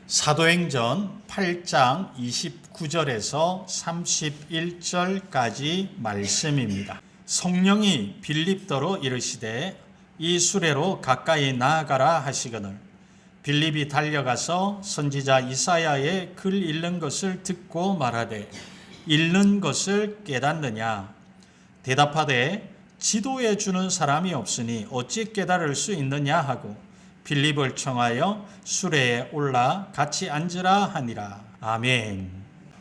사도행전 8장 29절에서 31절까지 말씀입니다. 성령이 빌립더로 이르시되 이 수레로 가까이 나아가라 하시거늘 빌립이 달려가서 선지자 이사야의 글 읽는 것을 듣고 말하되 읽는 것을 깨닫느냐 대답하되 지도해 주는 사람이 없으니 어찌 깨달을 수 있느냐 하고 빌립을 청하여 수레에 올라 같이 앉으라 하니라. 아멘.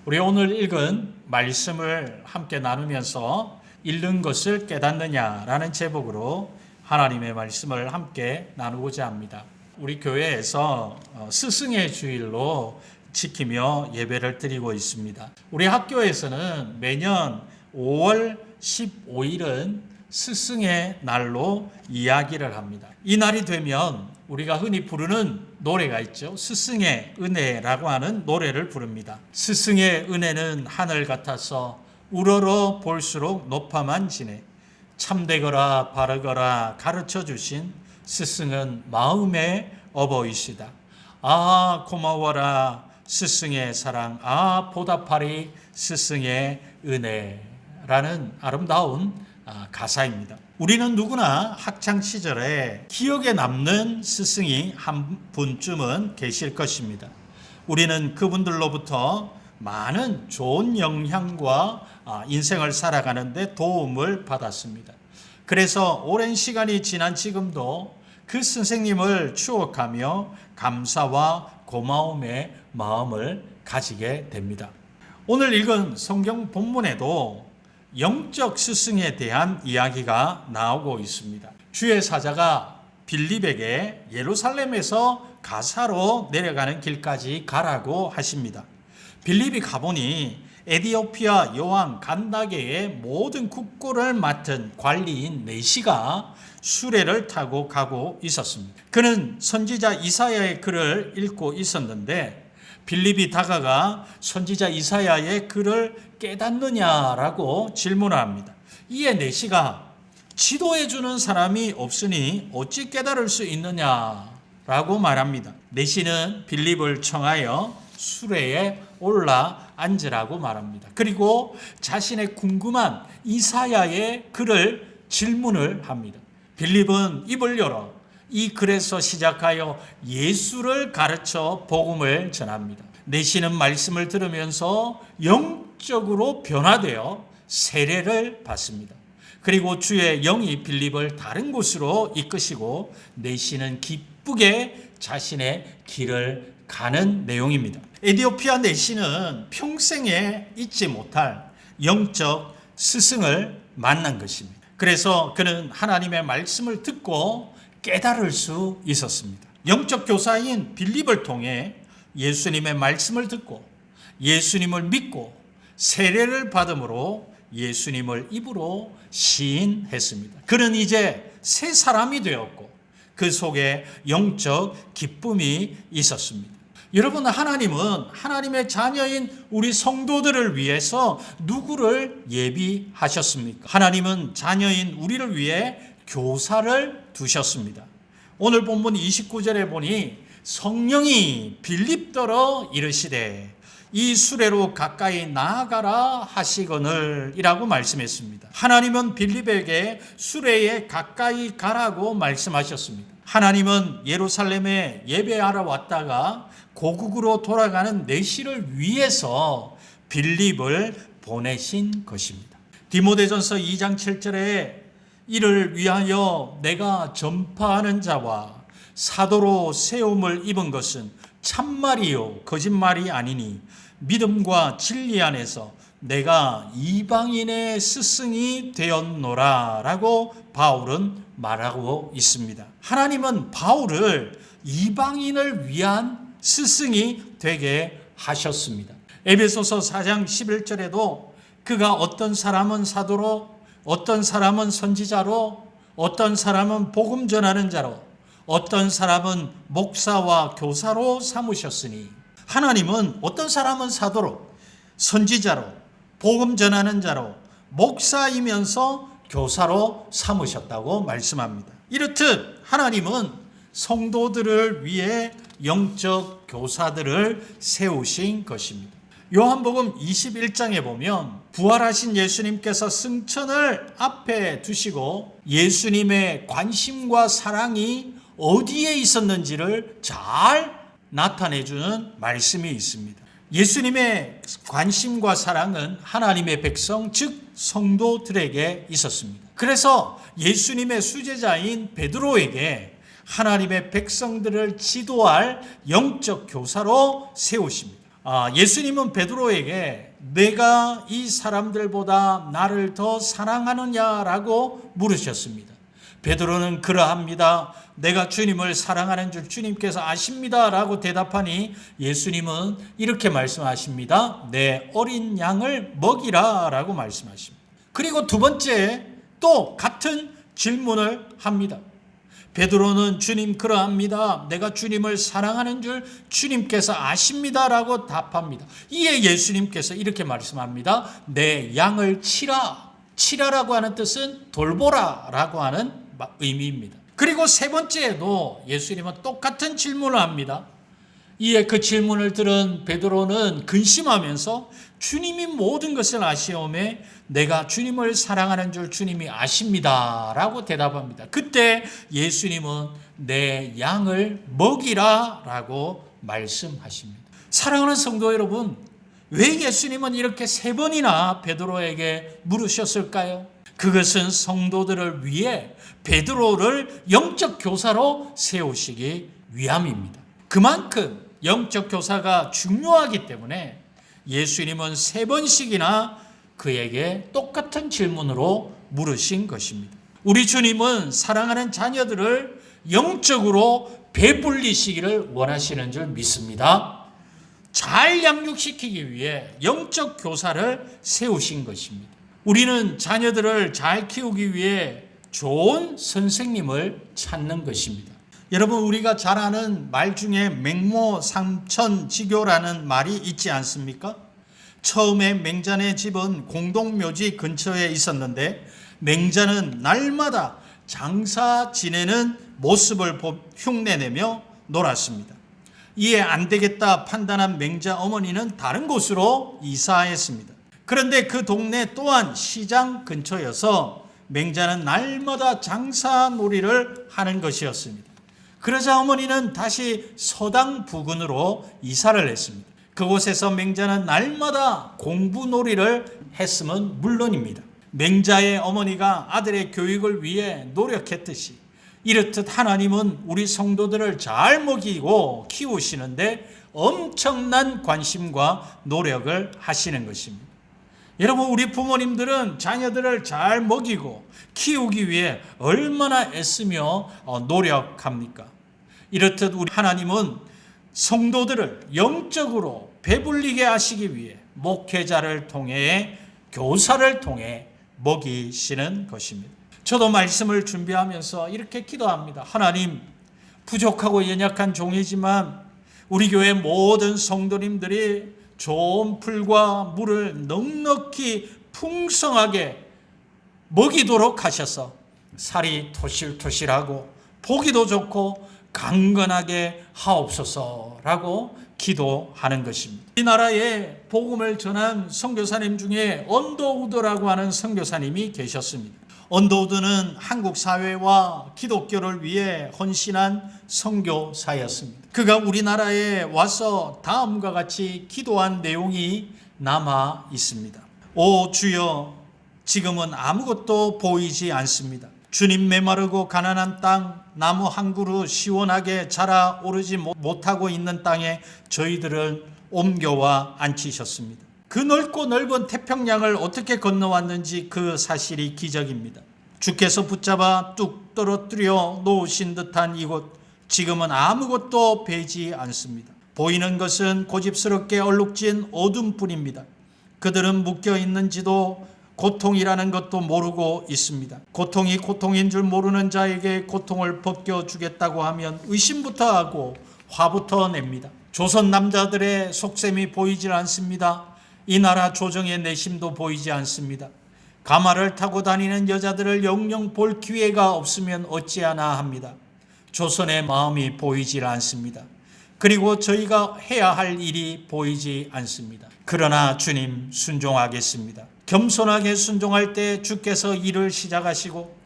우리 오늘 읽은 말씀을 함께 나누면서 읽는 것을 깨닫느냐라는 제목으로 하나님의 말씀을 함께 나누고자 합니다. 우리 교회에서 스승의 주일로 지키며 예배를 드리고 있습니다. 우리 학교에서는 매년 5월 15일은 스승의 날로 이야기를 합니다. 이 날이 되면 우리가 흔히 부르는 노래가 있죠. 스승의 은혜라고 하는 노래를 부릅니다. 스승의 은혜는 하늘 같아서 우러러 볼수록 높아만 지네. 참되거라 바르거라 가르쳐 주신 스승은 마음의 어버이시다. 아 고마워라 스승의 사랑, 아 보답하리 스승의 은혜라는 아름다운 가사입니다. 우리는 누구나 학창 시절에 기억에 남는 스승이 한 분쯤은 계실 것입니다. 우리는 그분들로부터 많은 좋은 영향과 인생을 살아가는데 도움을 받았습니다. 그래서 오랜 시간이 지난 지금도 그 선생님을 추억하며 감사와 고마움의 마음을 가지게 됩니다. 오늘 읽은 성경 본문에도 영적 스승에 대한 이야기가 나오고 있습니다. 주의 사자가 빌립에게 예루살렘에서 가사로 내려가는 길까지 가라고 하십니다. 빌립이 가보니 에디오피아 여왕 간다게의 모든 국고를 맡은 관리인 네시가 수레를 타고 가고 있었습니다. 그는 선지자 이사야의 글을 읽고 있었는데 빌립이 다가가 선지자 이사야의 글을 깨닫느냐라고 질문을 합니다. 이에 네시가 지도해 주는 사람이 없으니 어찌 깨달을 수 있느냐라고 말합니다. 네시는 빌립을 청하여 수레에 올라 앉으라고 말합니다. 그리고 자신의 궁금한 이사야의 글을 질문을 합니다. 빌립은 입을 열어 이 글에서 시작하여 예수를 가르쳐 복음을 전합니다. 네시는 말씀을 들으면서 영적으로 변화되어 세례를 받습니다. 그리고 주의 영이 빌립을 다른 곳으로 이끄시고 네시는 기쁘게 자신의 길을 가는 내용입니다. 에디오피아 네시는 평생에 잊지 못할 영적 스승을 만난 것입니다. 그래서 그는 하나님의 말씀을 듣고 깨달을 수 있었습니다. 영적 교사인 빌립을 통해 예수님의 말씀을 듣고 예수님을 믿고 세례를 받음으로 예수님을 입으로 시인했습니다. 그는 이제 새 사람이 되었고 그 속에 영적 기쁨이 있었습니다. 여러분, 하나님은 하나님의 자녀인 우리 성도들을 위해서 누구를 예비하셨습니까? 하나님은 자녀인 우리를 위해 교사를 두셨습니다. 오늘 본문 29절에 보니 성령이 빌립더러 이르시되 이 수레로 가까이 나아가라 하시거늘 이라고 말씀했습니다. 하나님은 빌립에게 수레에 가까이 가라고 말씀하셨습니다. 하나님은 예루살렘에 예배하러 왔다가 고국으로 돌아가는 네시를 위해서 빌립을 보내신 것입니다. 디모데전서 2장 7절에 이를 위하여 내가 전파하는 자와 사도로 세움을 입은 것은 참말이요 거짓말이 아니니 믿음과 진리 안에서 내가 이방인의 스승이 되었노라 라고 바울은 말하고 있습니다. 하나님은 바울을 이방인을 위한 스승이 되게 하셨습니다. 에베소서 4장 11절에도 그가 어떤 사람은 사도로 어떤 사람은 선지자로 어떤 사람은 복음 전하는 자로 어떤 사람은 목사와 교사로 삼으셨으니 하나님은 어떤 사람은 사도로 선지자로 복음 전하는 자로 목사이면서 교사로 삼으셨다고 말씀합니다. 이렇듯 하나님은 성도들을 위해 영적 교사들을 세우신 것입니다. 요한복음 21장에 보면 부활하신 예수님께서 승천을 앞에 두시고 예수님의 관심과 사랑이 어디에 있었는지를 잘 나타내주는 말씀이 있습니다. 예수님의 관심과 사랑은 하나님의 백성, 즉 성도들에게 있었습니다. 그래서 예수님의 수제자인 베드로에게 하나님의 백성들을 지도할 영적 교사로 세우십니다. 예수님은 베드로에게 내가 이 사람들보다 나를 더 사랑하느냐라고 물으셨습니다. 베드로는 그러합니다. 내가 주님을 사랑하는 줄 주님께서 아십니다 라고 대답하니 예수님은 이렇게 말씀하십니다. 내 어린 양을 먹이라 라고 말씀하십니다. 그리고 두 번째 또 같은 질문을 합니다. 베드로는 주님 그러합니다. 내가 주님을 사랑하는 줄 주님께서 아십니다 라고 답합니다. 이에 예수님께서 이렇게 말씀합니다. 내 양을 치라라고 하는 뜻은 돌보라 라고 하는 의미입니다. 그리고 세 번째에도 예수님은 똑같은 질문을 합니다. 이에 그 질문을 들은 베드로는 근심하면서 주님이 모든 것을 아시오매 내가 주님을 사랑하는 줄 주님이 아십니다 라고 대답합니다. 그때 예수님은 내 양을 먹이라 라고 말씀하십니다. 사랑하는 성도 여러분, 왜 예수님은 이렇게 세 번이나 베드로에게 물으셨을까요? 그것은 성도들을 위해 베드로를 영적 교사로 세우시기 위함입니다. 그만큼 영적 교사가 중요하기 때문에 예수님은 세 번씩이나 그에게 똑같은 질문으로 물으신 것입니다. 우리 주님은 사랑하는 자녀들을 영적으로 배불리시기를 원하시는 줄 믿습니다. 잘 양육시키기 위해 영적 교사를 세우신 것입니다. 우리는 자녀들을 잘 키우기 위해 좋은 선생님을 찾는 것입니다. 여러분, 우리가 잘 아는 말 중에 맹모삼천지교라는 말이 있지 않습니까? 처음에 맹자네 집은 공동묘지 근처에 있었는데 맹자는 날마다 장사 지내는 모습을 흉내내며 놀았습니다. 이에 안 되겠다 판단한 맹자 어머니는 다른 곳으로 이사했습니다. 그런데 그 동네 또한 시장 근처여서 맹자는 날마다 장사놀이를 하는 것이었습니다. 그러자 어머니는 다시 서당 부근으로 이사를 했습니다. 그곳에서 맹자는 날마다 공부놀이를 했으면 물론입니다. 맹자의 어머니가 아들의 교육을 위해 노력했듯이 이렇듯 하나님은 우리 성도들을 잘 먹이고 키우시는데 엄청난 관심과 노력을 하시는 것입니다. 여러분, 우리 부모님들은 자녀들을 잘 먹이고 키우기 위해 얼마나 애쓰며 노력합니까? 이렇듯 우리 하나님은 성도들을 영적으로 배불리게 하시기 위해 목회자를 통해 교사를 통해 먹이시는 것입니다. 저도 말씀을 준비하면서 이렇게 기도합니다. 하나님, 부족하고 연약한 종이지만 우리 교회 모든 성도님들이 좋은 풀과 물을 넉넉히 풍성하게 먹이도록 하셔서 살이 토실토실하고 보기도 좋고 강건하게 하옵소서라고 기도하는 것입니다. 이 나라에 복음을 전한 선교사님 중에 언더우드라고 하는 선교사님이 계셨습니다. 언더우드는 한국 사회와 기독교를 위해 헌신한 선교사였습니다. 그가 우리나라에 와서 다음과 같이 기도한 내용이 남아 있습니다. 오 주여, 지금은 아무것도 보이지 않습니다. 주님, 메마르고 가난한 땅, 나무 한 그루 시원하게 자라오르지 못하고 있는 땅에 저희들을 옮겨와 앉히셨습니다. 그 넓고 넓은 태평양을 어떻게 건너왔는지 그 사실이 기적입니다. 주께서 붙잡아 뚝 떨어뜨려 놓으신 듯한 이곳, 지금은 아무것도 보이지 않습니다. 보이는 것은 고집스럽게 얼룩진 어둠뿐입니다. 그들은 묶여 있는지도 고통이라는 것도 모르고 있습니다. 고통이 고통인 줄 모르는 자에게 고통을 벗겨주겠다고 하면 의심부터 하고 화부터 냅니다. 조선 남자들의 속셈이 보이질 않습니다. 이 나라 조정의 내심도 보이지 않습니다. 가마를 타고 다니는 여자들을 영영 볼 기회가 없으면 어찌하나 합니다. 조선의 마음이 보이질 않습니다. 그리고 저희가 해야 할 일이 보이지 않습니다. 그러나 주님 순종하겠습니다. 겸손하게 순종할 때 주께서 일을 시작하시고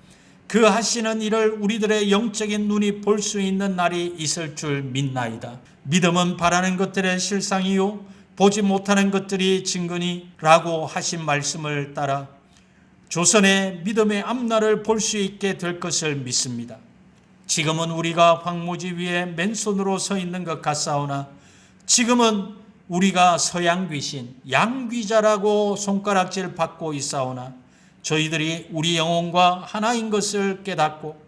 그 하시는 일을 우리들의 영적인 눈이 볼 수 있는 날이 있을 줄 믿나이다. 믿음은 바라는 것들의 실상이요 보지 못하는 것들이 증거니라고 하신 말씀을 따라 조선의 믿음의 앞날을 볼 수 있게 될 것을 믿습니다. 지금은 우리가 황무지 위에 맨손으로 서 있는 것 같사오나 지금은 우리가 서양 귀신, 양귀자라고 손가락질 받고 있사오나 저희들이 우리 영혼과 하나인 것을 깨닫고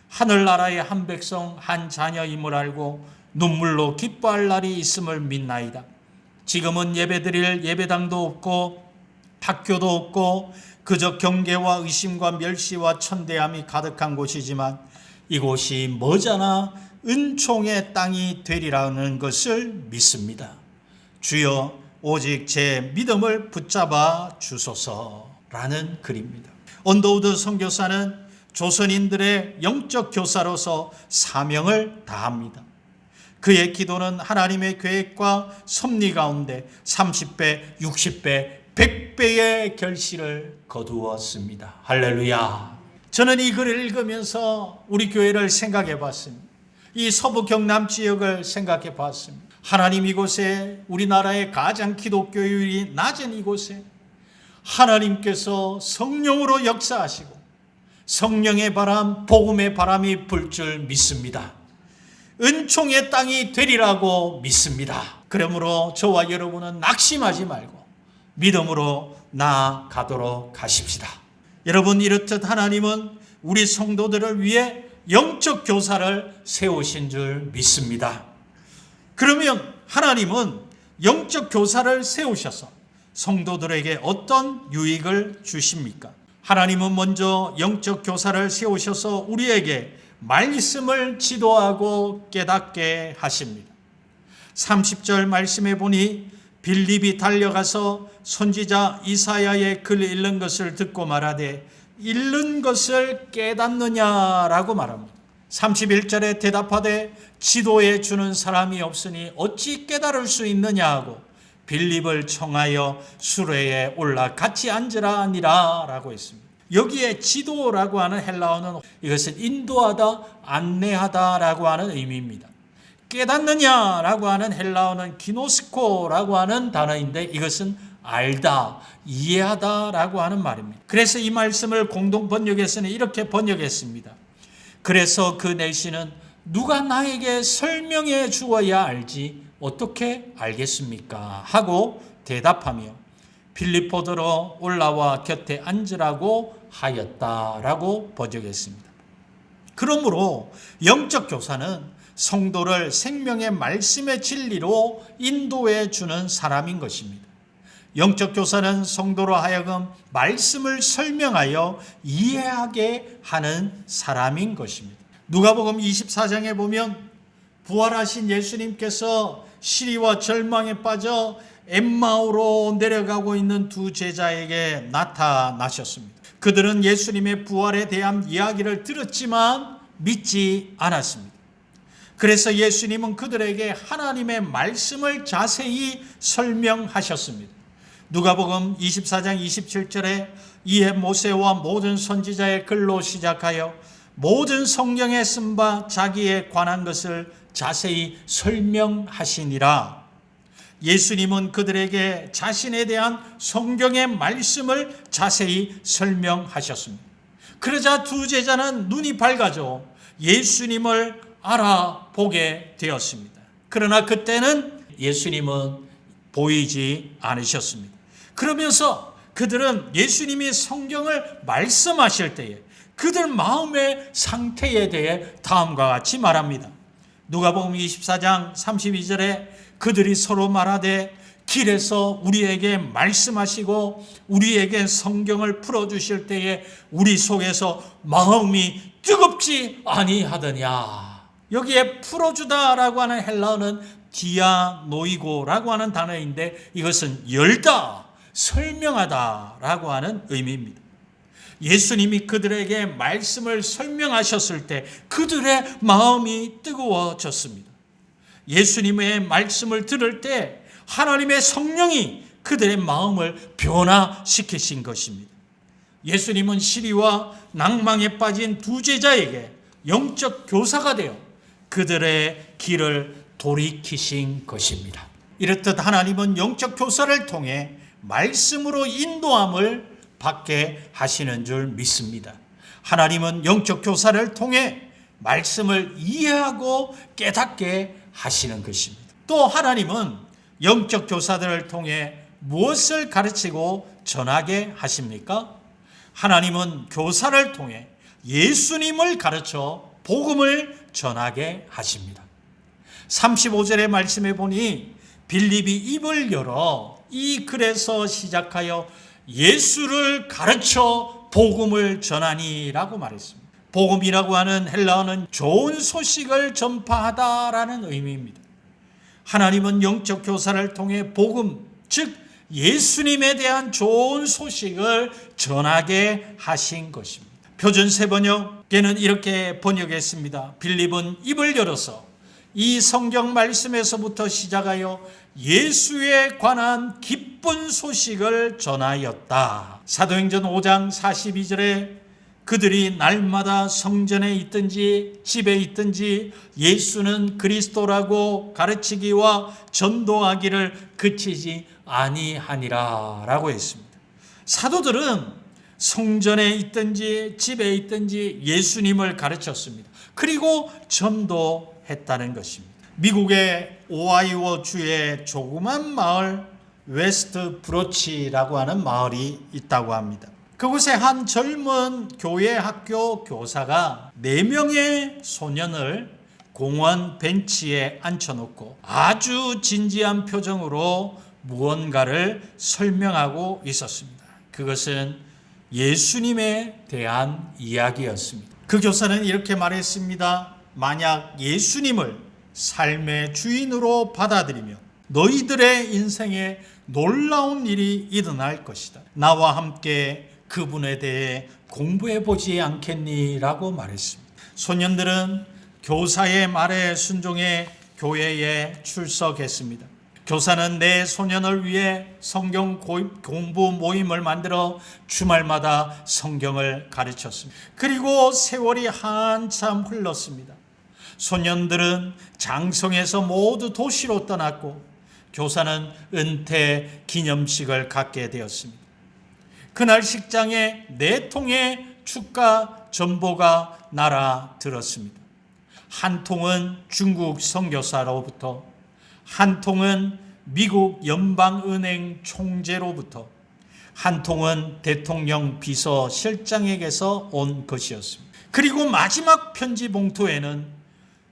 하늘나라의 한 백성, 한 자녀임을 알고 눈물로 기뻐할 날이 있음을 믿나이다. 지금은 예배드릴 예배당도 없고 학교도 없고 그저 경계와 의심과 멸시와 천대함이 가득한 곳이지만 이곳이 머지않아 은총의 땅이 되리라는 것을 믿습니다. 주여 오직 제 믿음을 붙잡아 주소서라는 글입니다. 언더우드 선교사는 조선인들의 영적 교사로서 사명을 다합니다. 그의 기도는 하나님의 계획과 섭리 가운데 30배, 60배, 100배의 결실을 거두었습니다. 할렐루야. 저는 이 글을 읽으면서 우리 교회를 생각해 봤습니다. 이 서부 경남 지역을 생각해 봤습니다. 하나님 이곳에 우리나라의 가장 기독교율이 낮은 이곳에 하나님께서 성령으로 역사하시고 성령의 바람, 복음의 바람이 불 줄 믿습니다. 은총의 땅이 되리라고 믿습니다. 그러므로 저와 여러분은 낙심하지 말고 믿음으로 나아가도록 하십시다. 여러분, 이렇듯 하나님은 우리 성도들을 위해 영적 교사를 세우신 줄 믿습니다. 그러면 하나님은 영적 교사를 세우셔서 성도들에게 어떤 유익을 주십니까? 하나님은 먼저 영적 교사를 세우셔서 우리에게 말씀을 지도하고 깨닫게 하십니다. 30절 말씀에 보니 빌립이 달려가서 선지자 이사야의 글 읽는 것을 듣고 말하되 읽는 것을 깨닫느냐라고 말합니다. 31절에 대답하되 지도해 주는 사람이 없으니 어찌 깨달을 수 있느냐 하고 빌립을 청하여 수레에 올라 같이 앉으라 하니라 라고 했습니다. 여기에 지도라고 하는 헬라어는 이것은 인도하다, 안내하다라고 하는 의미입니다. 깨닫느냐라고 하는 헬라어는 기노스코라고 하는 단어인데 이것은 알다, 이해하다라고 하는 말입니다. 그래서 이 말씀을 공동 번역에서는 이렇게 번역했습니다. 그래서 그 내시는 누가 나에게 설명해 주어야 알지 어떻게 알겠습니까? 하고 대답하며 빌립보더로 올라와 곁에 앉으라고 하였다라고 번역했습니다. 그러므로 영적 교사는 성도를 생명의 말씀의 진리로 인도해 주는 사람인 것입니다. 영적 교사는 성도로 하여금 말씀을 설명하여 이해하게 하는 사람인 것입니다. 누가복음 24장에 보면 부활하신 예수님께서 시리와 절망에 빠져 엠마오로 내려가고 있는 두 제자에게 나타나셨습니다. 그들은 예수님의 부활에 대한 이야기를 들었지만 믿지 않았습니다. 그래서 예수님은 그들에게 하나님의 말씀을 자세히 설명하셨습니다. 누가복음 24장 27절에 이에 모세와 모든 선지자의 글로 시작하여 모든 성경에 쓴 바 자기에 관한 것을 자세히 설명하시니라. 예수님은 그들에게 자신에 대한 성경의 말씀을 자세히 설명하셨습니다. 그러자 두 제자는 눈이 밝아져 예수님을 알아보게 되었습니다. 그러나 그때는 예수님은 보이지 않으셨습니다. 그러면서 그들은 예수님이 성경을 말씀하실 때에 그들 마음의 상태에 대해 다음과 같이 말합니다. 누가복음 24장 32절에 그들이 서로 말하되 길에서 우리에게 말씀하시고 우리에게 성경을 풀어주실 때에 우리 속에서 마음이 뜨겁지 아니하더냐. 여기에 풀어주다라고 하는 헬라어는 디아노이고라고 하는 단어인데 이것은 열다, 설명하다라고 하는 의미입니다. 예수님이 그들에게 말씀을 설명하셨을 때 그들의 마음이 뜨거워졌습니다. 예수님의 말씀을 들을 때 하나님의 성령이 그들의 마음을 변화시키신 것입니다. 예수님은 시리와 낭망에 빠진 두 제자에게 영적 교사가 되어 그들의 길을 돌이키신 것입니다. 이렇듯 하나님은 영적 교사를 통해 말씀으로 인도함을 받게 하시는 줄 믿습니다. 하나님은 영적 교사를 통해 말씀을 이해하고 깨닫게 하시는 것입니다. 또 하나님은 영적 교사들을 통해 무엇을 가르치고 전하게 하십니까? 하나님은 교사를 통해 예수님을 가르쳐 복음을 전하게 하십니다. 35절의 말씀에 보니 빌립이 입을 열어 이 글에서 시작하여 예수를 가르쳐 복음을 전하니라고 말했습니다. 복음이라고 하는 헬라어는 좋은 소식을 전파하다라는 의미입니다. 하나님은 영적 교사를 통해 복음, 즉 예수님에 대한 좋은 소식을 전하게 하신 것입니다. 표준 세번역에는 이렇게 번역했습니다. 빌립은 입을 열어서 이 성경 말씀에서부터 시작하여 예수에 관한 기쁜 소식을 전하였다. 사도행전 5장 42절에 그들이 날마다 성전에 있든지 집에 있든지 예수는 그리스도라고 가르치기와 전도하기를 그치지 아니하니라 라고 했습니다. 사도들은 성전에 있든지 집에 있든지 예수님을 가르쳤습니다. 그리고 전도했다는 것입니다. 미국의 오하이오 주의 조그만 마을 웨스트 브로치라고 하는 마을이 있다고 합니다. 그곳에 한 젊은 교회 학교 교사가 4명의 소년을 공원 벤치에 앉혀놓고 아주 진지한 표정으로 무언가를 설명하고 있었습니다. 그것은 예수님에 대한 이야기였습니다. 그 교사는 이렇게 말했습니다. 만약 예수님을 삶의 주인으로 받아들이면 너희들의 인생에 놀라운 일이 일어날 것이다. 나와 함께 그분에 대해 공부해 보지 않겠니? 라고 말했습니다. 소년들은 교사의 말에 순종해 교회에 출석했습니다. 교사는 내 소년을 위해 성경 공부 모임을 만들어 주말마다 성경을 가르쳤습니다. 그리고 세월이 한참 흘렀습니다. 소년들은 장성에서 모두 도시로 떠났고 교사는 은퇴 기념식을 갖게 되었습니다. 그날 식장에 4통의 축가 전보가 날아들었습니다. 한 통은 중국 선교사로부터, 한 통은 미국 연방은행 총재로부터, 한 통은 대통령 비서실장에게서 온 것이었습니다. 그리고 마지막 편지 봉투에는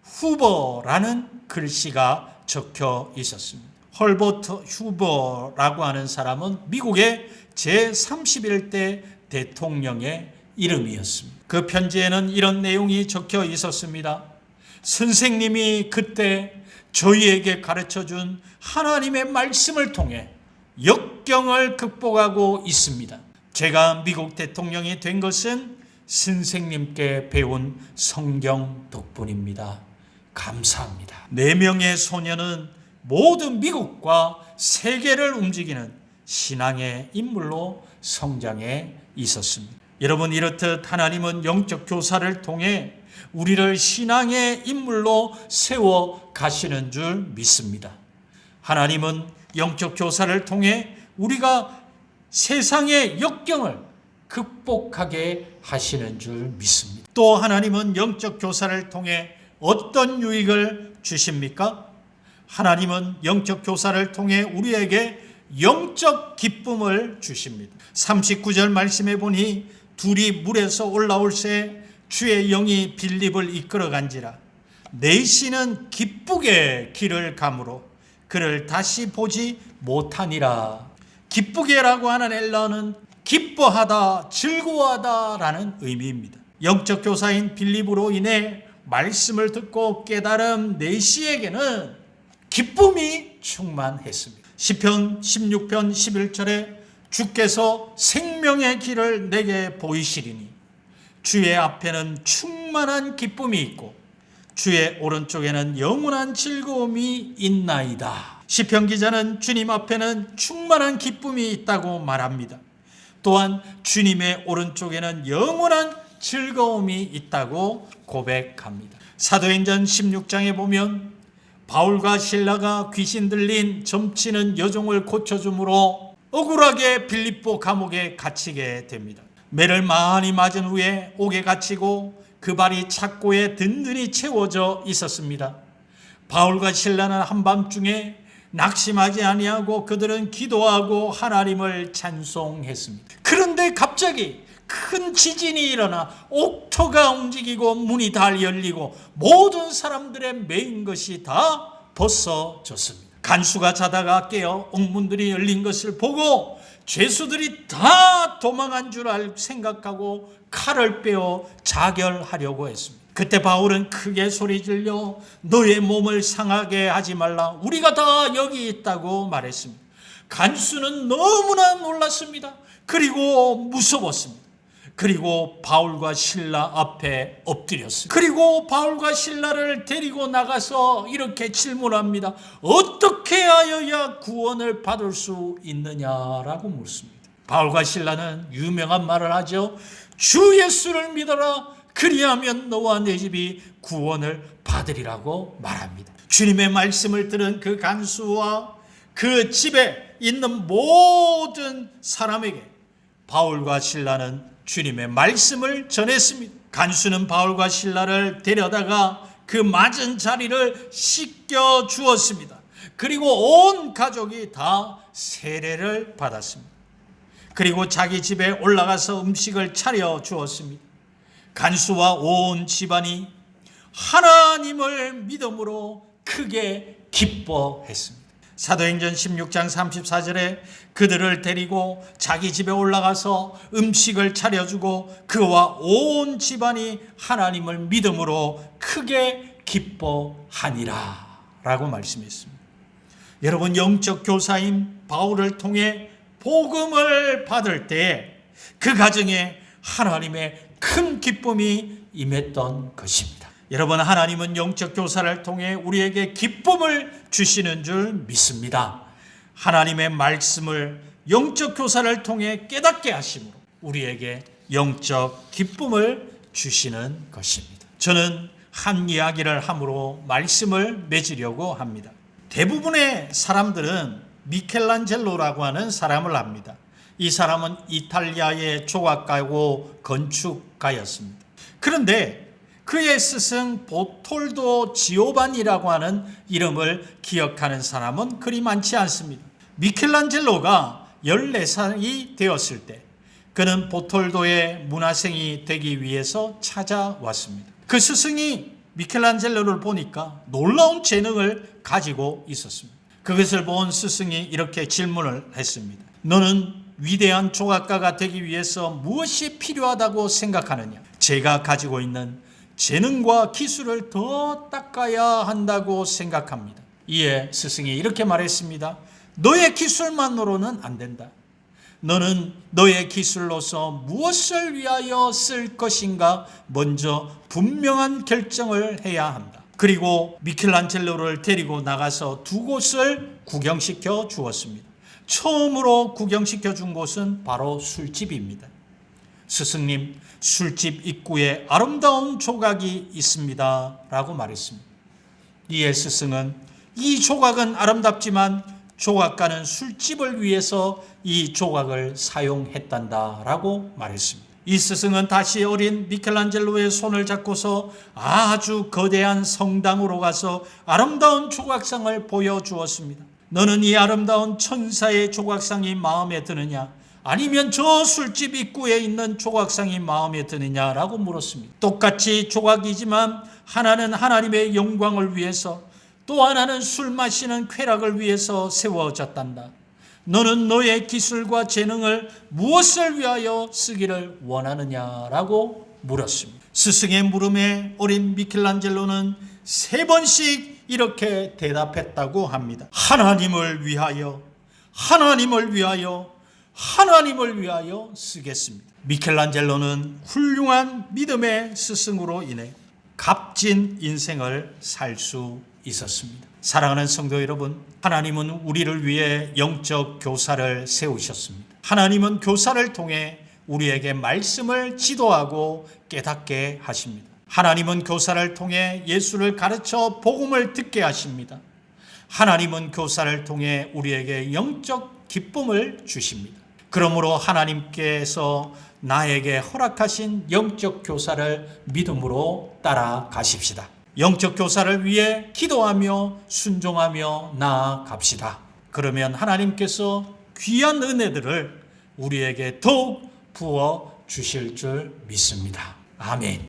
후버라는 글씨가 적혀 있었습니다. 헐버트 후버라고 하는 사람은 미국의 제31대 대통령의 이름이었습니다. 그 편지에는 이런 내용이 적혀 있었습니다. 선생님이 그때 저희에게 가르쳐준 하나님의 말씀을 통해 역경을 극복하고 있습니다. 제가 미국 대통령이 된 것은 선생님께 배운 성경 덕분입니다. 감사합니다. 4명의 소년은 모두 미국과 세계를 움직이는 신앙의 인물로 성장해 있었습니다. 여러분, 이렇듯 하나님은 영적 교사를 통해 우리를 신앙의 인물로 세워 가시는 줄 믿습니다. 하나님은 영적 교사를 통해 우리가 세상의 역경을 극복하게 하시는 줄 믿습니다. 또 하나님은 영적 교사를 통해 어떤 유익을 주십니까? 하나님은 영적 교사를 통해 우리에게 영적 기쁨을 주십니다. 39절 말씀해 보니 둘이 물에서 올라올 새 주의 영이 빌립을 이끌어간지라 내시는 기쁘게 길을 가므로 그를 다시 보지 못하니라. 기쁘게라고 하는 헬라어는 기뻐하다, 즐거워하다라는 의미입니다. 영적 교사인 빌립으로 인해 말씀을 듣고 깨달은 내시에게는 기쁨이 충만했습니다. 시편 16편 11절에 주께서 생명의 길을 내게 보이시리니 주의 앞에는 충만한 기쁨이 있고 주의 오른쪽에는 영원한 즐거움이 있나이다. 시편 기자는 주님 앞에는 충만한 기쁨이 있다고 말합니다. 또한 주님의 오른쪽에는 영원한 즐거움이 있다고 고백합니다. 사도행전 16장에 보면 바울과 실라가 귀신 들린 점치는 여종을 고쳐줌으로 억울하게 빌립보 감옥에 갇히게 됩니다. 매를 많이 맞은 후에 옥에 갇히고 그 발이 착고에 든든히 채워져 있었습니다. 바울과 실라는 한밤중에 낙심하지 아니하고 그들은 기도하고 하나님을 찬송했습니다. 그런데 갑자기 큰 지진이 일어나 옥토가 움직이고 문이 다 열리고 모든 사람들의 메인 것이 다 벗어졌습니다. 간수가 자다가 깨어 옥문들이 열린 것을 보고 죄수들이 다 도망한 줄 생각하고 칼을 빼어 자결하려고 했습니다. 그때 바울은 크게 소리 질러 너의 몸을 상하게 하지 말라. 우리가 다 여기 있다고 말했습니다. 간수는 너무나 놀랐습니다. 그리고 무서웠습니다. 그리고 바울과 실라 앞에 엎드렸습니다. 그리고 바울과 실라를 데리고 나가서 이렇게 질문합니다. 어떻게 하여야 구원을 받을 수 있느냐라고 묻습니다. 바울과 실라는 유명한 말을 하죠. 주 예수를 믿어라. 그리하면 너와 내 집이 구원을 받으리라고 말합니다. 주님의 말씀을 들은 그 간수와 그 집에 있는 모든 사람에게 바울과 실라는 주님의 말씀을 전했습니다. 간수는 바울과 실라를 데려다가 그 맞은 자리를 씻겨 주었습니다. 그리고 온 가족이 다 세례를 받았습니다. 그리고 자기 집에 올라가서 음식을 차려 주었습니다. 간수와 온 집안이 하나님을 믿음으로 크게 기뻐했습니다. 사도행전 16장 34절에 그들을 데리고 자기 집에 올라가서 음식을 차려주고 그와 온 집안이 하나님을 믿음으로 크게 기뻐하니라 라고 말씀했습니다. 여러분, 영적 교사인 바울을 통해 복음을 받을 때 그 가정에 하나님의 큰 기쁨이 임했던 것입니다. 여러분, 하나님은 영적 교사를 통해 우리에게 기쁨을 주시는 줄 믿습니다. 하나님의 말씀을 영적 교사를 통해 깨닫게 하심으로 우리에게 영적 기쁨을 주시는 것입니다. 저는 한 이야기를 함으로 말씀을 맺으려고 합니다. 대부분의 사람들은 미켈란젤로라고 하는 사람을 압니다. 이 사람은 이탈리아의 조각가고 건축가였습니다. 그런데 그의 스승 보톨도 지오반니라고 하는 이름을 기억하는 사람은 그리 많지 않습니다. 미켈란젤로가 14살이 되었을 때 그는 보톨도의 문화생이 되기 위해서 찾아왔습니다. 그 스승이 미켈란젤로를 보니까 놀라운 재능을 가지고 있었습니다. 그것을 본 스승이 이렇게 질문을 했습니다. 너는 위대한 조각가가 되기 위해서 무엇이 필요하다고 생각하느냐? 제가 가지고 있는 재능과 기술을 더 닦아야 한다고 생각합니다. 이에 스승이 이렇게 말했습니다. 너의 기술만으로는 안 된다. 너는 너의 기술로서 무엇을 위하여 쓸 것인가 먼저 분명한 결정을 해야 한다. 그리고 미켈란젤로를 데리고 나가서 두 곳을 구경시켜 주었습니다. 처음으로 구경시켜 준 곳은 바로 술집입니다. 스승님, 술집 입구에 아름다운 조각이 있습니다 라고 말했습니다. 이에 스승은 이 조각은 아름답지만 조각가는 술집을 위해서 이 조각을 사용했단다 라고 말했습니다. 이 스승은 다시 어린 미켈란젤로의 손을 잡고서 아주 거대한 성당으로 가서 아름다운 조각상을 보여주었습니다. 너는 이 아름다운 천사의 조각상이 마음에 드느냐? 아니면 저 술집 입구에 있는 조각상이 마음에 드느냐라고 물었습니다. 똑같이 조각이지만 하나는 하나님의 영광을 위해서 또 하나는 술 마시는 쾌락을 위해서 세워졌단다. 너는 너의 기술과 재능을 무엇을 위하여 쓰기를 원하느냐라고 물었습니다. 스승의 물음에 어린 미켈란젤로는 3번씩 이렇게 대답했다고 합니다. 하나님을 위하여, 하나님을 위하여, 하나님을 위하여 쓰겠습니다. 미켈란젤로는 훌륭한 믿음의 스승으로 인해 값진 인생을 살 수 있었습니다. 사랑하는 성도 여러분, 하나님은 우리를 위해 영적 교사를 세우셨습니다. 하나님은 교사를 통해 우리에게 말씀을 지도하고 깨닫게 하십니다. 하나님은 교사를 통해 예수를 가르쳐 복음을 듣게 하십니다. 하나님은 교사를 통해 우리에게 영적 기쁨을 주십니다. 그러므로 하나님께서 나에게 허락하신 영적 교사를 믿음으로 따라가십시다. 영적 교사를 위해 기도하며 순종하며 나아갑시다. 그러면 하나님께서 귀한 은혜들을 우리에게 더욱 부어 주실 줄 믿습니다. 아멘.